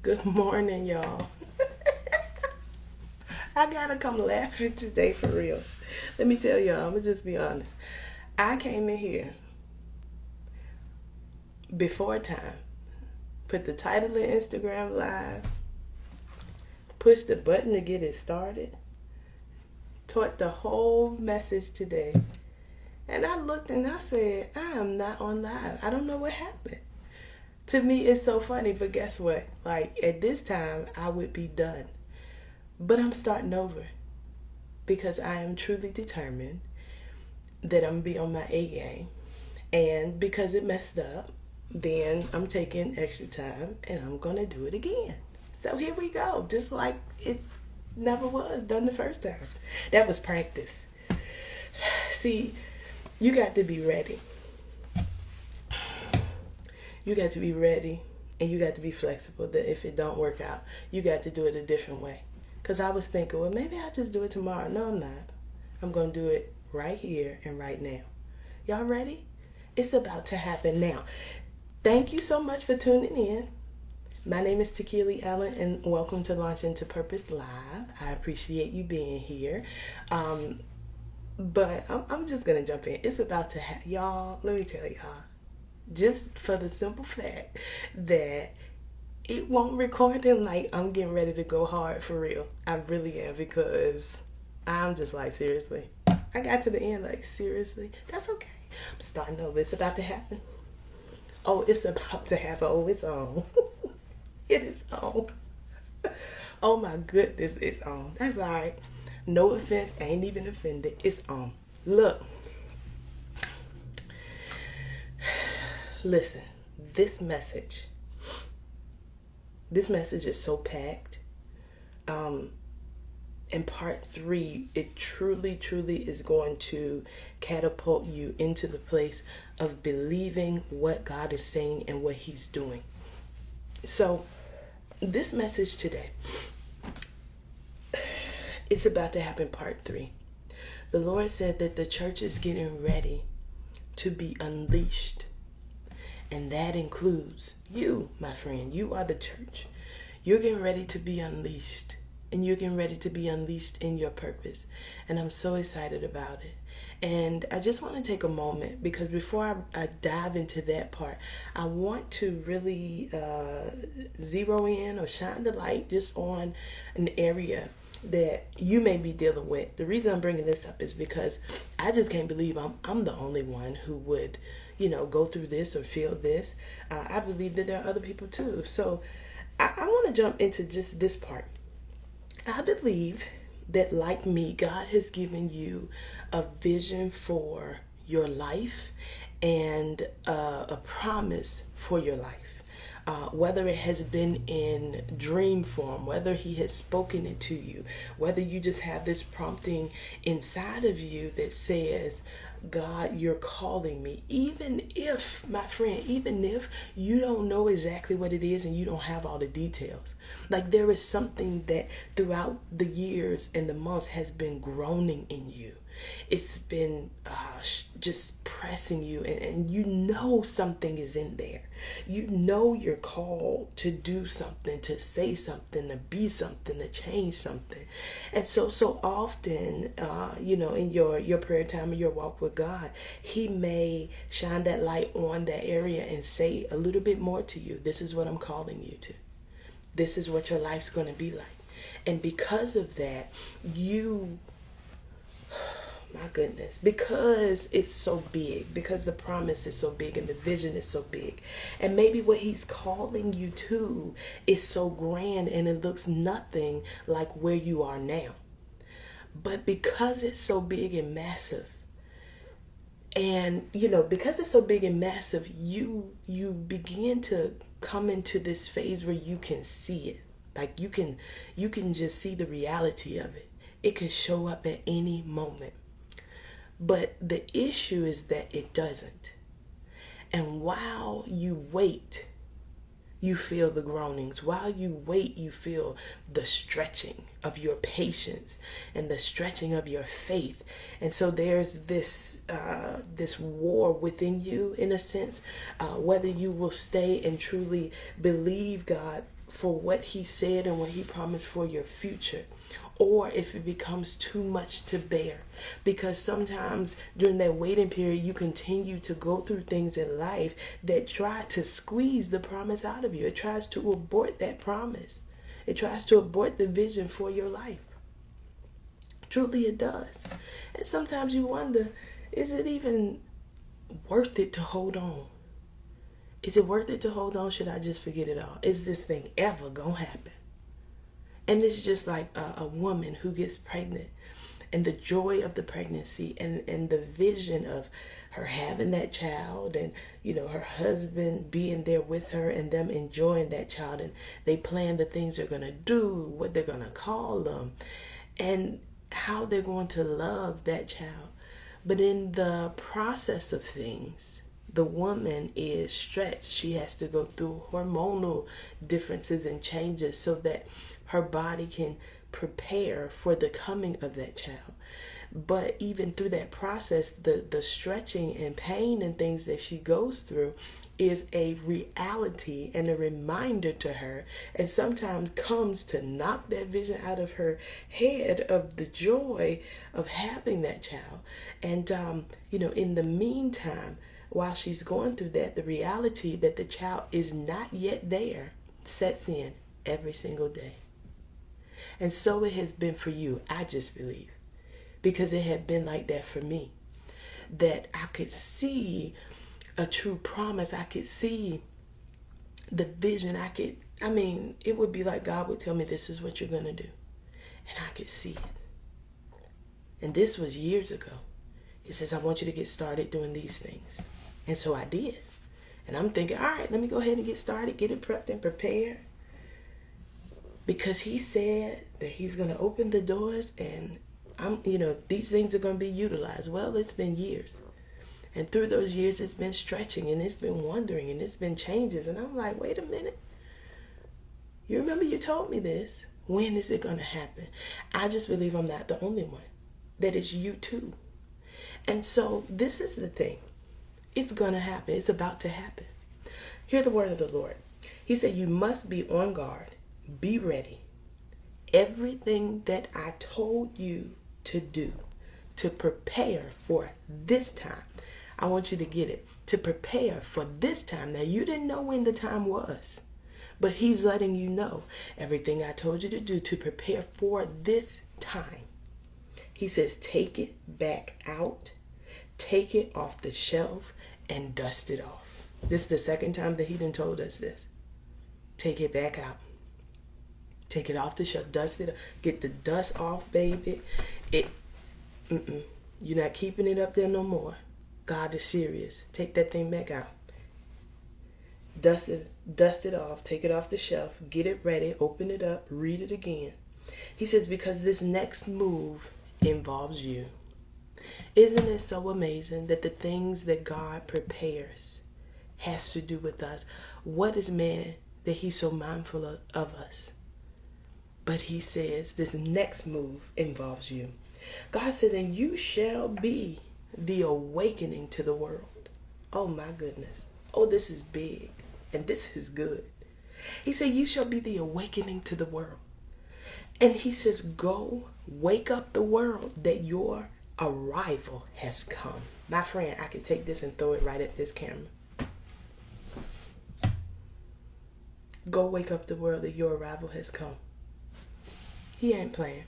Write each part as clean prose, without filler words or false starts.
Good morning, y'all. I gotta come laughing today for real. Let me tell y'all, I'm gonna just be honest. I came in here before time, put the title of Instagram Live, pushed the button to get it started, taught the whole message today. And I looked and I said, I am not on live. I don't know what happened. To me, it's so funny, but guess what? Like, at this time, I would be done. But I'm starting over because I am truly determined that I'm gonna be on my A game. And because it messed up, then I'm taking extra time and I'm gonna do it again. So here we go, just like it never was done the first time. That was practice. See, you got to be ready. You got to be ready and you got to be flexible that if it don't work out, you got to do it a different way. Because I was thinking, well, maybe I'll just do it tomorrow. No, I'm not. I'm going to do it right here and right now. Y'all ready? It's about to happen now. Thank you so much for tuning in. My name is Takiyah Allen, and welcome to Launch Into Purpose Live. I appreciate you being here. But I'm just going to jump in. It's about to happen. Y'all, let me tell y'all. Just for the simple fact that it won't record in like I'm getting ready to go hard for real. I really am because I'm just like, seriously. I got to the end like, seriously? That's okay. I'm starting over. It's about to happen. Oh, it's about to happen. Oh, it's on. It is on. Oh my goodness, it's on. That's all right. No offense. I ain't even offended. It's on. Look. Listen, this message is so packed. In part 3, it truly is going to catapult you into the place of believing what God is saying and what He's doing. So, this message today, it's about to happen part 3. The Lord said that the church is getting ready to be unleashed. And that includes you, my friend. You are the church. You're getting ready to be unleashed. And you're getting ready to be unleashed in your purpose. And I'm so excited about it. And I just want to take a moment because before I dive into that part, I want to really zero in or shine the light just on an area that you may be dealing with. The reason I'm bringing this up is because I just can't believe I'm the only one who would go through this or feel this. I believe that there are other people too. So I want to jump into just this part. I believe that, like me, God has given you a vision for your life and a promise for your life. Whether it has been in dream form, whether He has spoken it to you, whether you just have this prompting inside of you that says, God, you're calling me. Even if, my friend, even if you don't know exactly what it is and you don't have all the details. Like there is something that throughout the years and the months has been groaning in you. It's been just pressing you and you know something is in there. You know you're called to do something, to say something, to be something, to change something. And so often, in your prayer time or your walk with God, He may shine that light on that area and say a little bit more to you. This is what I'm calling you to. This is what your life's going to be like. And because of that, my goodness, because it's so big, because the promise is so big and the vision is so big, and maybe what He's calling you to is so grand and it looks nothing like where you are now. But because it's so big and massive, and because it's so big and massive, you begin to come into this phase where you can see it. Like you can just see the reality of it. It can show up at any moment. But the issue is that it doesn't. And while you wait, you feel the groanings. While you wait, you feel the stretching of your patience and the stretching of your faith. And so there's this war within you, in a sense, whether you will stay and truly believe God for what he said and what he promised for your future, or if it becomes too much to bear. Because sometimes during that waiting period, you continue to go through things in life that try to squeeze the promise out of you. It tries to abort that promise. It tries to abort the vision for your life. Truly it does. And sometimes you wonder, is it even worth it to hold on? Is it worth it to hold on? Should I just forget it all? Is this thing ever gonna happen? And it's just like a woman who gets pregnant, and the joy of the pregnancy and the vision of her having that child, and her husband being there with her and them enjoying that child, and they plan the things they're going to do, what they're going to call them, and how they're going to love that child. But in the process of things, the woman is stretched. She has to go through hormonal differences and changes so that her body can prepare for the coming of that child. But even through that process, the stretching and pain and things that she goes through is a reality and a reminder to her, and sometimes comes to knock that vision out of her head of the joy of having that child. And in the meantime, while she's going through that, the reality that the child is not yet there sets in every single day. And so it has been for you, I just believe, because it had been like that for me, that I could see a true promise. I could see the vision. It would be like God would tell me, this is what you're going to do. And I could see it. And this was years ago. He says, I want you to get started doing these things. And so I did. And I'm thinking, all right, let me go ahead and get started, get it prepped and prepared. Because he said that he's going to open the doors, and these things are going to be utilized. Well, it's been years. And through those years, it's been stretching, and it's been wondering, and it's been changes. And I'm like, wait a minute. You remember you told me this. When is it going to happen? I just believe I'm not the only one. That it's you too. And so this is the thing. It's going to happen. It's about to happen. Hear the word of the Lord. He said, you must be on guard. Be ready. Everything that I told you to do to prepare for this time, I want you to get it. To prepare for this time. Now, you didn't know when the time was, but he's letting you know everything I told you to do to prepare for this time. He says, take it back out, take it off the shelf, and dust it off. This is the second time that he done told us this. Take it back out. Take it off the shelf, dust it, get the dust off, baby. You're not keeping it up there no more. God is serious. Take that thing back out. Dust it off, take it off the shelf, get it ready, open it up, read it again. He says, because this next move involves you. Isn't it so amazing that the things that God prepares has to do with us? What is man that he's so mindful of us? But he says this next move involves you. God said, and you shall be the awakening to the world. Oh my goodness. Oh, this is big. And this is good. He said, you shall be the awakening to the world. And he says, go wake up the world that your arrival has come. My friend, I could take this and throw it right at this camera. Go wake up the world that your arrival has come. He ain't playing.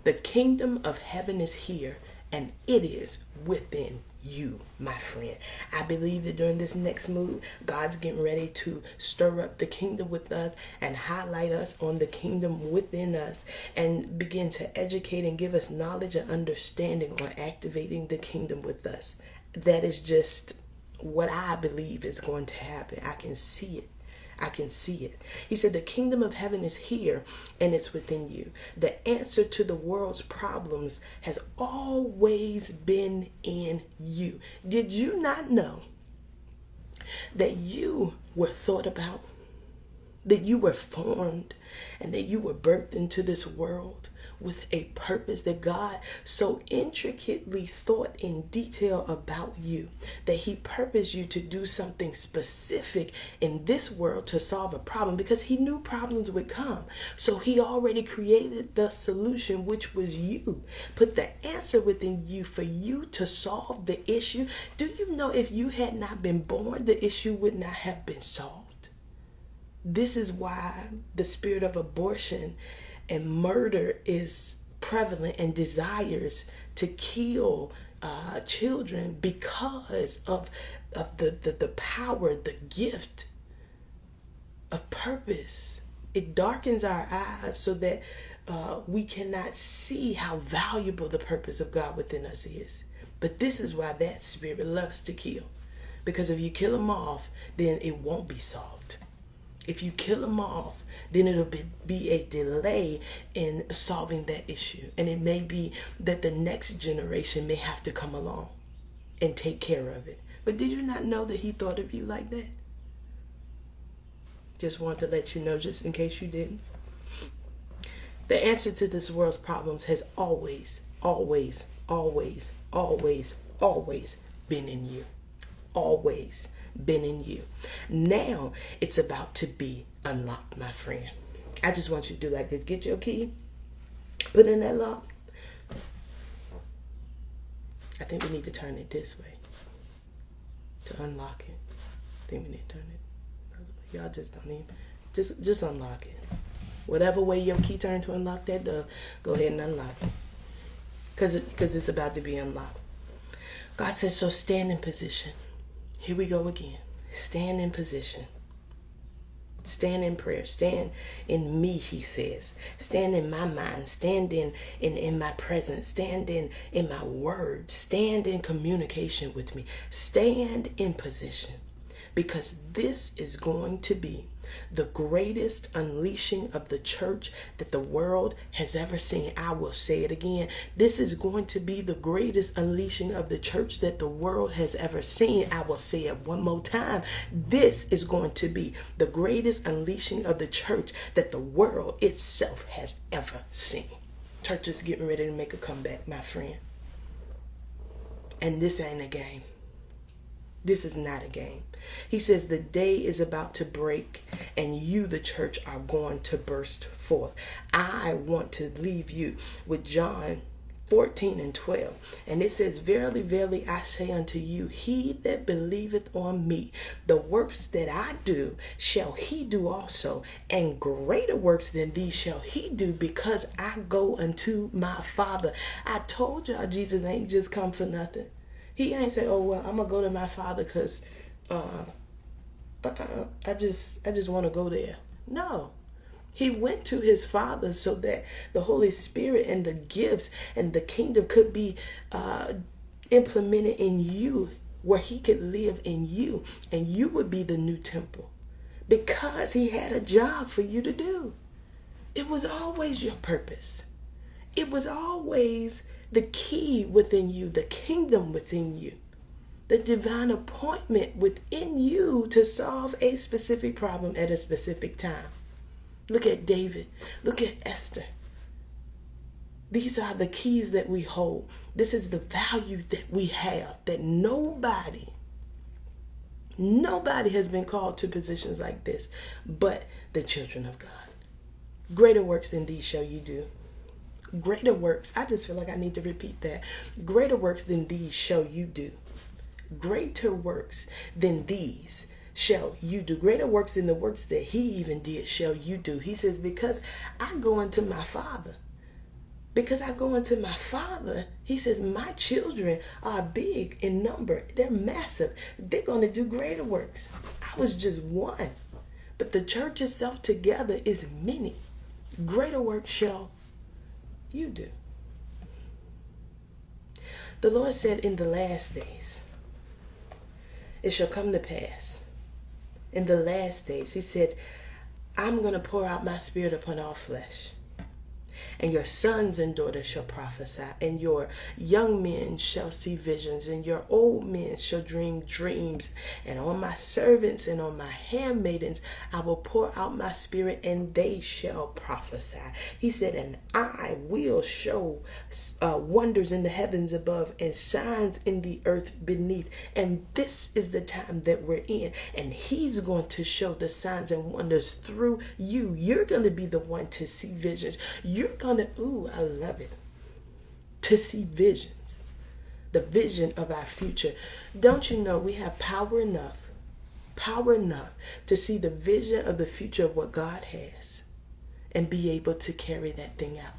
The kingdom of heaven is here, and it is within you, my friend. I believe that during this next move, God's getting ready to stir up the kingdom with us and highlight us on the kingdom within us, and begin to educate and give us knowledge and understanding on activating the kingdom with us. That is just what I believe is going to happen. I can see it. I can see it. He said, the kingdom of heaven is here, and it's within you. The answer to the world's problems has always been in you. Did you not know that you were thought about? that you were formed and that you were birthed into this world with a purpose, that God so intricately thought in detail about you, that he purposed you to do something specific in this world to solve a problem, because he knew problems would come. So he already created the solution, which was you. Put the answer within you for you to solve the issue. Do you know if you had not been born, the issue would not have been solved? This is why the spirit of abortion and murder is prevalent and desires to kill children, because of the power, the gift of purpose. It darkens our eyes so that we cannot see how valuable the purpose of God within us is. But this is why that spirit loves to kill. Because if you kill them off, then it won't be solved. If you kill them off, then it'll be a delay in solving that issue. And it may be that the next generation may have to come along and take care of it. But did you not know that he thought of you like that? Just want to let you know, just in case you didn't. The answer to this world's problems has always, always, always, always, always been in you. Always been in you. Now it's about to be unlocked, my friend. I just want you to do like this. Get your key, put in that lock. I think we need to turn it this way to unlock it. I think we need to turn it. Y'all just don't even, just unlock it. Whatever way your key turned to unlock that door, go ahead and unlock it. Because it's about to be unlocked. God says, so stand in position. Here we go again. Stand in position. Stand in prayer. Stand in me, he says. Stand in my mind. Stand in my presence. Stand in my word. Stand in communication with me. Stand in position. Because this is going to be the greatest unleashing of the church that the world has ever seen. I will say it again. This is going to be the greatest unleashing of the church that the world has ever seen. I will say it one more time. This is going to be the greatest unleashing of the church that the world itself has ever seen. Church is getting ready to make a comeback, my friend. And this ain't a game. This is not a game. He says the day is about to break and you, the church, are going to burst forth. I want to leave you with John 14:12. And it says, verily, verily, I say unto you, he that believeth on me, the works that I do shall he do also, and greater works than these shall he do, because I go unto my Father. I told y'all Jesus ain't just come for nothing. He ain't say, oh, well, I'm going to go to my Father because I just want to go there. No. He went to his Father so that the Holy Spirit and the gifts and the kingdom could be implemented in you, where he could live in you, and you would be the new temple, because he had a job for you to do. It was always your purpose. It was always the key within you, the kingdom within you, the divine appointment within you to solve a specific problem at a specific time. Look at David. Look at Esther. These are the keys that we hold. This is the value that we have, that nobody has been called to positions like this but the children of God. Greater works than these shall you do. Greater works. I just feel like I need to repeat that. Greater works than these shall you do. Greater works than these shall you do. Greater works than the works that he even did shall you do. He says, because I go into my Father. Because I go into my Father, he says, my children are big in number. They're massive. They're going to do greater works. I was just one. But the church itself together is many. Greater works shall you do. The Lord said, in the last days, it shall come to pass. In the last days, he said, I'm going to pour out my spirit upon all flesh. And your sons and daughters shall prophesy, and your young men shall see visions, and your old men shall dream dreams. And on my servants and on my handmaidens I will pour out my spirit, and they shall prophesy. He said, and I will show wonders in the heavens above and signs in the earth beneath. And this is the time that we're in. And he's going to show the signs and wonders through you. You're going to be the one to see visions. You're going to, ooh, I love it, to see visions. The vision of our future. Don't you know we have power enough to see the vision of the future of what God has and be able to carry that thing out.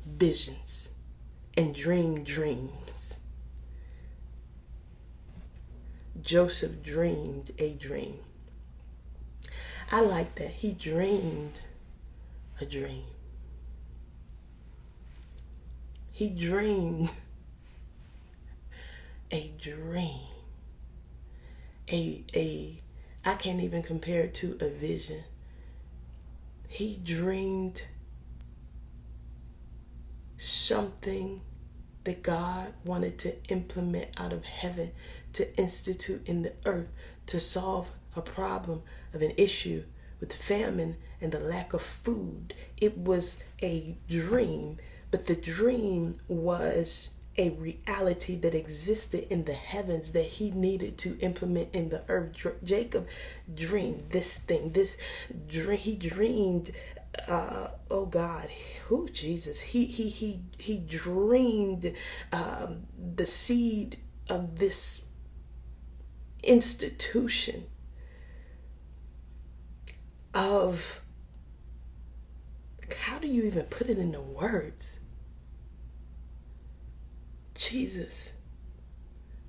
Visions and dream dreams. Joseph dreamed a dream. I like that. He dreamed a dream. He dreamed a dream. I can't even compare it to a vision. He dreamed something that God wanted to implement out of heaven, to institute in the earth, to solve a problem of an issue with famine and the lack of food. It was a dream, but the dream was a reality that existed in the heavens that he needed to implement in the earth. Jacob dreamed this thing, he dreamed, oh God, who Jesus, he dreamed the seed of this institution of, how do you even put it into words? Jesus,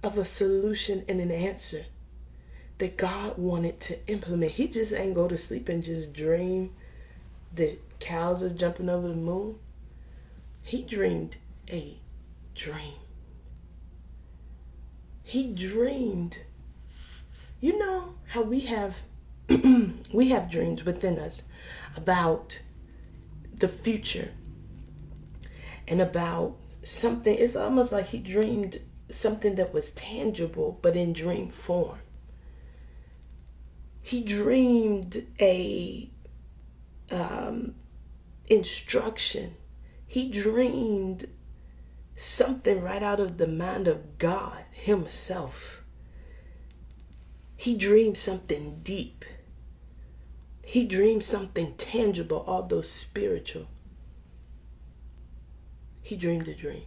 of a solution and an answer that God wanted to implement. He just ain't go to sleep and just dream that cows was jumping over the moon. He dreamed a dream. He dreamed, you know how we have we have dreams within us about the future and about something. It's almost like he dreamed something that was tangible, but in dream form. He dreamed a instruction. He dreamed something right out of the mind of God himself. He dreamed something deep. He dreamed something tangible, although spiritual. He dreamed a dream.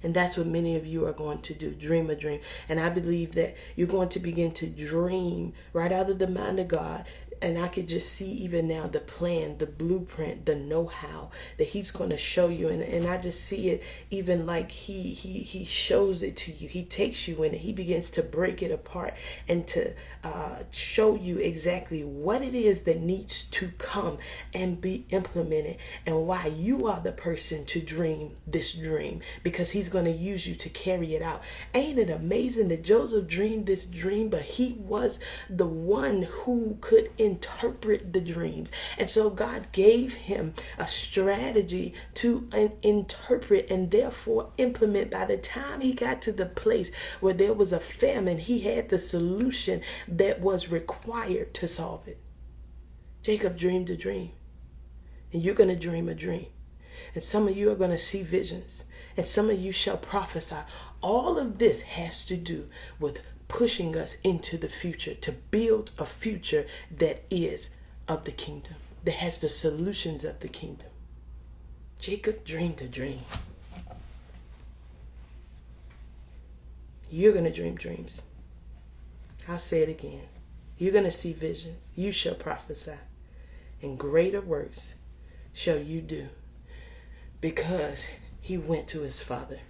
And that's what many of you are going to do, dream a dream. And I believe that you're going to begin to dream right out of the mind of God. And I could just see even now the plan, the blueprint, the know-how that he's going to show you. And I just see it even like he shows it to you. He takes you in it. He begins to break it apart and to show you exactly what it is that needs to come and be implemented, and why you are the person to dream this dream, because he's going to use you to carry it out. Ain't it amazing that Joseph dreamed this dream, but he was the one who could interpret the dreams. And so God gave him a strategy to interpret and therefore implement. By the time he got to the place where there was a famine, he had the solution that was required to solve it. Jacob dreamed a dream, and you're going to dream a dream. And some of you are going to see visions, and some of you shall prophesy. All of this has to do with pushing us into the future, to build a future that is of the kingdom, that has the solutions of the kingdom. Jacob dreamed a dream. You're going to dream dreams. I'll say it again. You're going to see visions. You shall prophesy. And greater works shall you do, because he went to his father.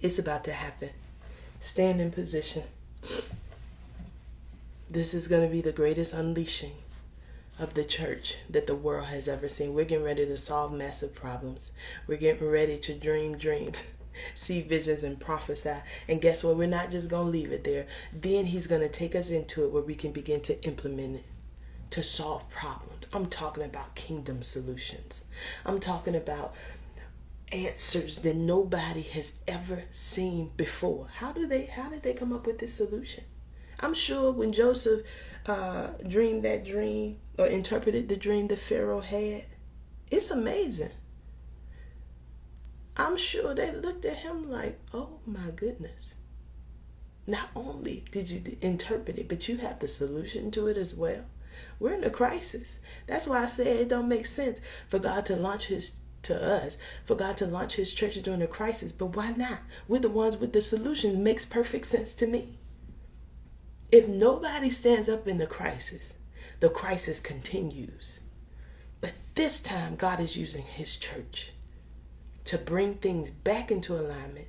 It's about to happen. Stand in position. This is going to be the greatest unleashing of the church that the world has ever seen. We're getting ready to solve massive problems. We're getting ready to dream dreams, see visions, and prophesy. And guess what? We're not just going to leave it there. Then he's going to take us into it where we can begin to implement it. to solve problems. I'm talking about kingdom solutions. I'm talking about answers that nobody has ever seen before. How did they come up with this solution? I'm sure when Joseph dreamed that dream or interpreted the dream that Pharaoh had, it's amazing. I'm sure they looked at him like, oh my goodness. Not only did you interpret it, but you have the solution to it as well. We're in a crisis. That's why I say it don't make sense for God to launch his church during a crisis. But why not? We're the ones with the solutions. Makes perfect sense to me. If nobody stands up in the crisis continues. But this time, God is using his church to bring things back into alignment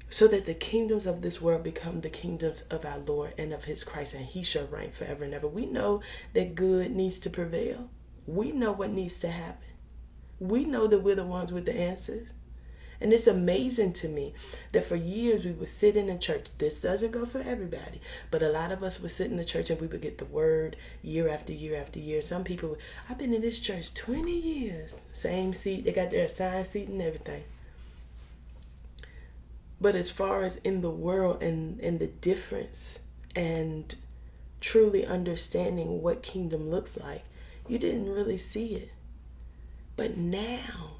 so that the kingdoms of this world become the kingdoms of our Lord and of his Christ, and he shall reign forever and ever. We know that good needs to prevail. We know what needs to happen. We know that we're the ones with the answers. And it's amazing to me that for years we would sit in the church. This doesn't go for everybody, but a lot of us would sit in the church and we would get the word year after year after year. Some people, I've been in this church 20 years. Same seat. They got their assigned seat and everything. But as far as in the world and the difference and truly understanding what kingdom looks like, you didn't really see it. But now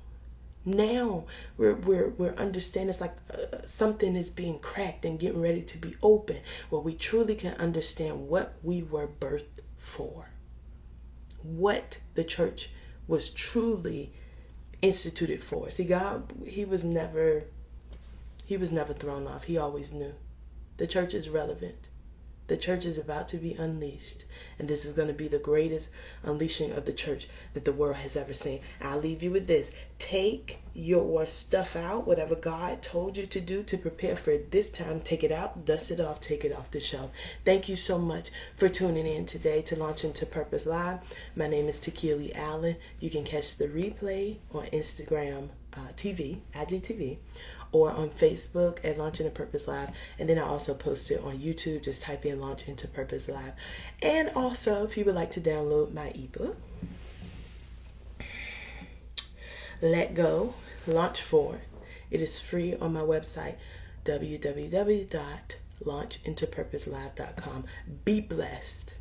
we're understanding. It's like something is being cracked and getting ready to be open, where we truly can understand what we were birthed for, what the church was truly instituted for. See, God, he was never thrown off. He always knew. The church is relevant. The church is about to be unleashed. And this is going to be the greatest unleashing of the church that the world has ever seen. I'll leave you with this. Take your stuff out, whatever God told you to do to prepare for this time. Take it out, dust it off, take it off the shelf. Thank you so much for tuning in today to Launch Into Purpose Live. My name is Takiyah Allen. You can catch the replay on Instagram TV, IGTV, or on Facebook at Launch Into Purpose Live. And then I also post it on YouTube. Just type in Launch Into Purpose Live. And also, if you would like to download my ebook, Let Go, Launch For, it is free on my website, www.launchintoPurposelive.com. Be blessed.